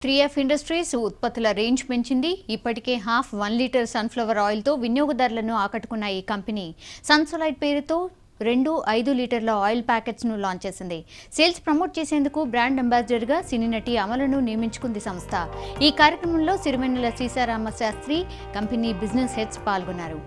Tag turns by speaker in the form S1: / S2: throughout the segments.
S1: 3F industries ఉత్పత్తుల range పెంచింది. ఇప్పటికే 1/2 లీటర్ సన్ఫ్లవర్ ఆయిల్తో వినియోగదారులను ఆకట్టుకున్న ఈ కంపెనీ సన్సోలైట్ పేరుతో 5 లీటర్ల ఆయిల్ ప్యాకెట్స్ను లాంచ్ చేసింది. సేల్స్ ప్రమోట్ చేసేందుకు బ్రాండ్ అంబాసిడర్గా సినీ నటి అమలను నియమించుకుంది సంస్థ. ఈ కార్యక్రమంలో Sirivennela Sitarama Sastry, company business heads పాల్గొన్నారు.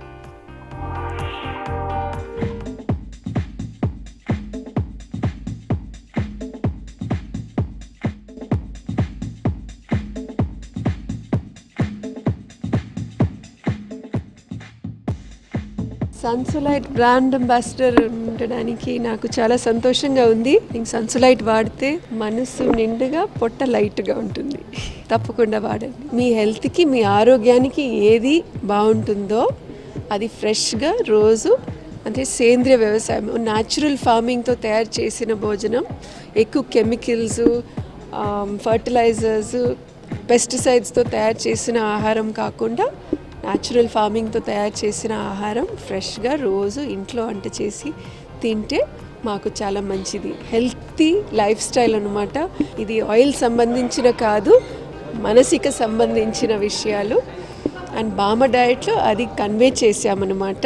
S2: సన్సోలైట్ బ్రాండ్ అంబాసిడర్ ఉండడానికి నాకు చాలా సంతోషంగా ఉంది. సన్సోలైట్ వాడితే మనసు నిండుగా పొట్ట లైట్గా ఉంటుంది. తప్పకుండా వాడండి. మీ హెల్త్కి, మీ ఆరోగ్యానికి ఏది బాగుంటుందో అది ఫ్రెష్గా రోజు అంటే సేంద్రియ వ్యవసాయం, న్యాచురల్ ఫార్మింగ్తో తయారు చేసిన భోజనం, ఎక్కువ కెమికల్స్, ఫర్టిలైజర్స్, పెస్టిసైడ్స్తో తయారు చేసిన ఆహారం కాకుండా న్యాచురల్ ఫార్మింగ్తో తయారు చేసిన ఆహారం ఫ్రెష్గా రోజు ఇంట్లో వంట చేసి తింటే మాకు చాలా మంచిది. హెల్తీ లైఫ్ స్టైల్ అన్నమాట. ఇది ఆయిల్ సంబంధించిన కాదు, మానసిక సంబంధించిన విషయాలు. అండ్ బామ డయట్లో అది కన్వే చేసామన్నమాట.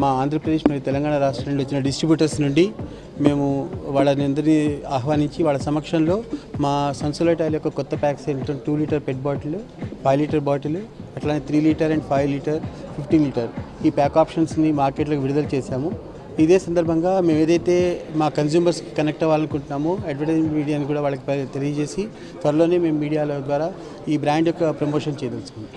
S3: మా ఆంధ్రప్రదేశ్ మరియు తెలంగాణ రాష్ట్రం నుండి వచ్చిన డిస్ట్రిబ్యూటర్స్ నుండి మేము వాళ్ళని అందరినీ ఆహ్వానించి వాళ్ళ సమక్షంలో మా సన్సోలైట్ ఆయిల్ యొక్క కొత్త ప్యాక్స్ ఏంటంటే 2 లీటర్ పెట్ బాటిల్, 5 లీటర్ బాటిల్, అట్లానే 3 లీటర్ అండ్ 5 లీటర్, 15 లీటర్ ఈ ప్యాక్ ఆప్షన్స్ని మార్కెట్లోకి విడుదల చేశాము. ఇదే సందర్భంగా మేము ఏదైతే మా కన్జ్యూమర్స్కి కనెక్ట్ అవ్వాలనుకుంటున్నామో అడ్వర్టైజింగ్ మీడియాని కూడా వాళ్ళకి తెలియజేసి త్వరలోనే మేము మీడియాల ద్వారా ఈ బ్రాండ్ యొక్క ప్రమోషన్ చేయదలుచుకున్నాం.